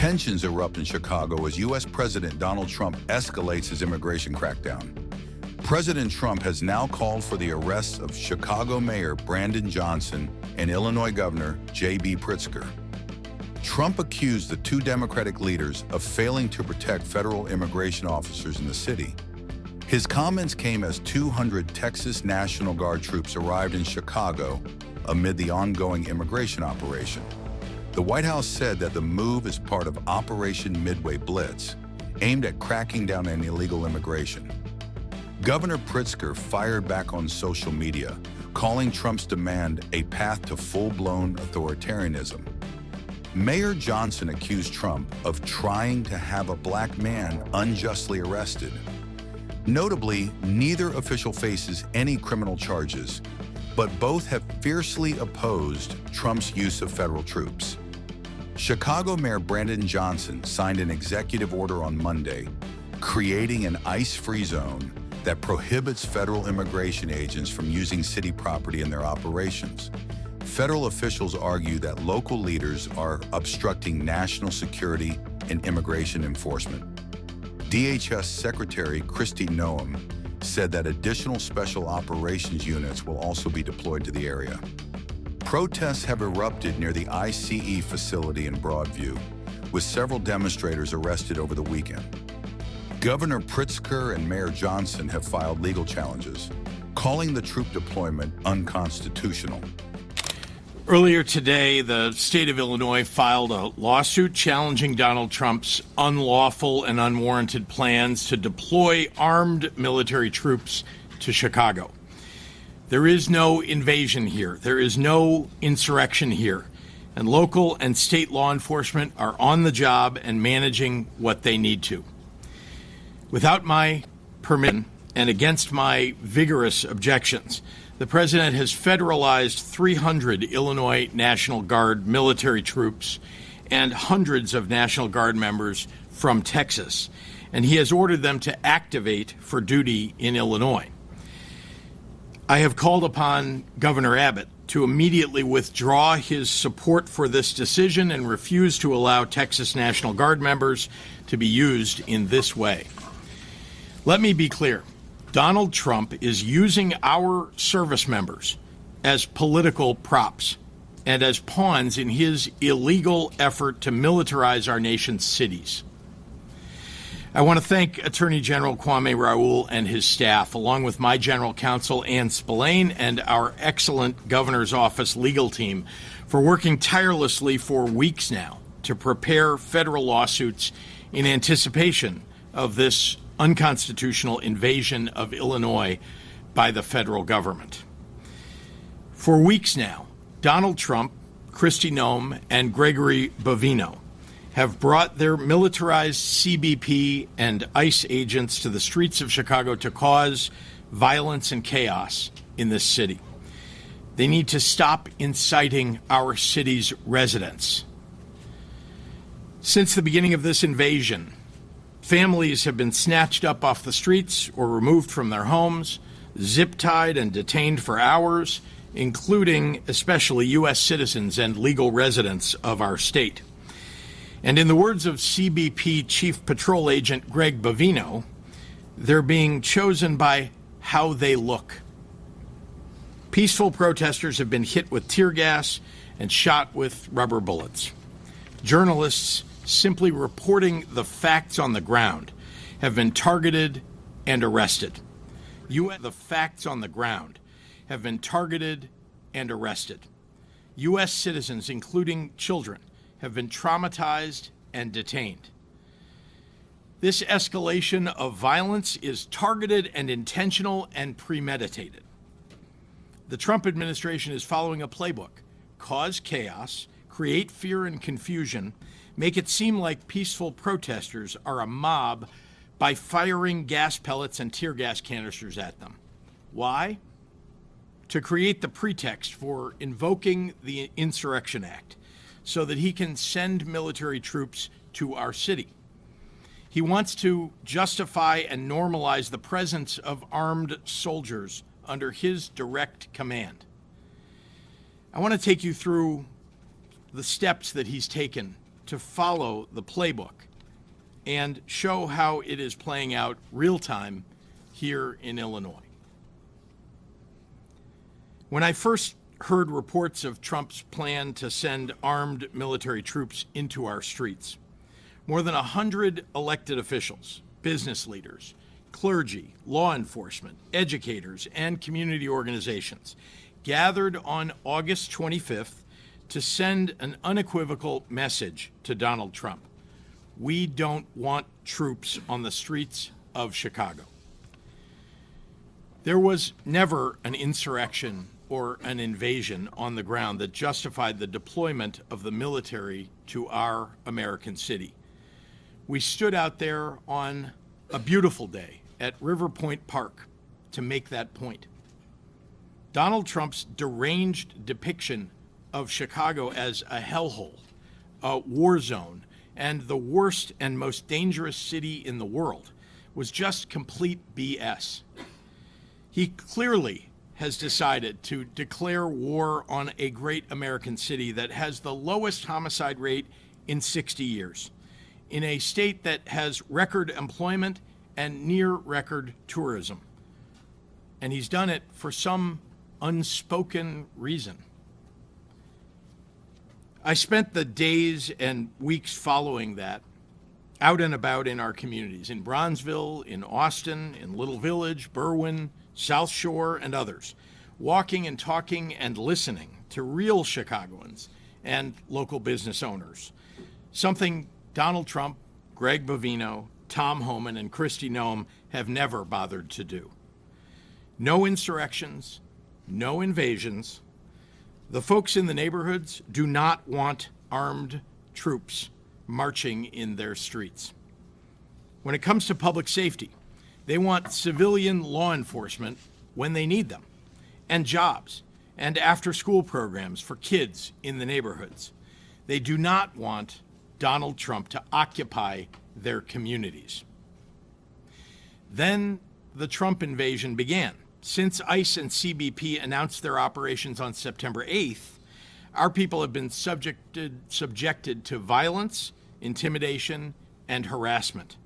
Tensions erupt in Chicago as U.S. President Donald Trump escalates his immigration crackdown. President Trump has now called for the arrests of Chicago Mayor Brandon Johnson and Illinois Governor J.B. Pritzker. Trump accused the two Democratic leaders of failing to protect federal immigration officers in the city. His comments came as 200 Texas National Guard troops arrived in Chicago amid the ongoing immigration operation. The White House said that the move is part of Operation Midway Blitz, aimed at cracking down on illegal immigration. Governor Pritzker fired back on social media, calling Trump's demand a path to full-blown authoritarianism. Mayor Johnson accused Trump of trying to have a black man unjustly arrested. Notably, neither official faces any criminal charges, but both have fiercely opposed Trump's use of federal troops. Chicago Mayor Brandon Johnson signed an executive order on Monday, creating an ICE-free zone that prohibits federal immigration agents from using city property in their operations. Federal officials argue that local leaders are obstructing national security and immigration enforcement. DHS Secretary Kristi Noem said that additional special operations units will also be deployed to the area. Protests have erupted near the ICE facility in Broadview, with several demonstrators arrested over the weekend. Governor Pritzker and Mayor Johnson have filed legal challenges, calling the troop deployment unconstitutional. Earlier today, the state of Illinois filed a lawsuit challenging Donald Trump's unlawful and unwarranted plans to deploy armed military troops to Chicago. There is no invasion here. There is no insurrection here. And local and state law enforcement are on the job and managing what they need to. Without my permission and against my vigorous objections, the president has federalized 300 Illinois National Guard military troops and hundreds of National Guard members from Texas, and he has ordered them to activate for duty in Illinois. I have called upon Governor Abbott to immediately withdraw his support for this decision and refuse to allow Texas National Guard members to be used in this way. Let me be clear. Donald Trump is using our service members as political props and as pawns in his illegal effort to militarize our nation's cities. I want to thank Attorney General Kwame Raoul and his staff, along with my general counsel, Ann Spillane, and our excellent governor's office legal team for working tirelessly for weeks now to prepare federal lawsuits in anticipation of this unconstitutional invasion of Illinois by the federal government. For weeks now, Donald Trump, Kristi Noem, and Gregory Bovino have brought their militarized CBP and ICE agents to the streets of Chicago to cause violence and chaos in this city. They need to stop inciting our city's residents. Since the beginning of this invasion, families have been snatched up off the streets or removed from their homes, zip-tied and detained for hours, including especially U.S. citizens and legal residents of our state. And in the words of CBP Chief Patrol Agent Greg Bovino, they're being chosen by how they look. Peaceful protesters have been hit with tear gas and shot with rubber bullets. Journalists simply reporting the facts on the ground have been targeted and arrested. The facts on the ground have been targeted and arrested. U.S. citizens, including children, have been traumatized and detained. This escalation of violence is targeted and intentional and premeditated. The Trump administration is following a playbook: cause chaos, create fear and confusion, make it seem like peaceful protesters are a mob by firing gas pellets and tear gas canisters at them. Why? To create the pretext for invoking the Insurrection Act so that he can send military troops to our city. He wants to justify and normalize the presence of armed soldiers under his direct command. I want to take you through the steps that he's taken to follow the playbook and show how it is playing out real time here in Illinois. When I first heard reports of Trump's plan to send armed military troops into our streets, more than 100 elected officials, business leaders, clergy, law enforcement, educators, and community organizations gathered on August 25th to send an unequivocal message to Donald Trump. We don't want troops on the streets of Chicago. There was never an insurrection or an invasion on the ground that justified the deployment of the military to our American city. We stood out there on a beautiful day at River Point Park to make that point. Donald Trump's deranged depiction of Chicago as a hellhole, a war zone, and the worst and most dangerous city in the world was just complete BS. He clearly has decided to declare war on a great American city that has the lowest homicide rate in 60 years, in a state that has record employment and near record tourism. And he's done it for some unspoken reason. I spent the days and weeks following that out and about in our communities, in Bronzeville, in Austin, in Little Village, Berwyn, South Shore, and others, walking and talking and listening to real Chicagoans and local business owners, something Donald Trump, Greg Bovino, Tom Homan, and Kristi Noem have never bothered to do. No insurrections, no invasions. The folks in the neighborhoods do not want armed troops marching in their streets. When it comes to public safety, they want civilian law enforcement when they need them, and jobs, and after-school programs for kids in the neighborhoods. They do not want Donald Trump to occupy their communities. Then the Trump invasion began. Since ICE and CBP announced their operations on September 8th, our people have been subjected to violence, intimidation, and harassment.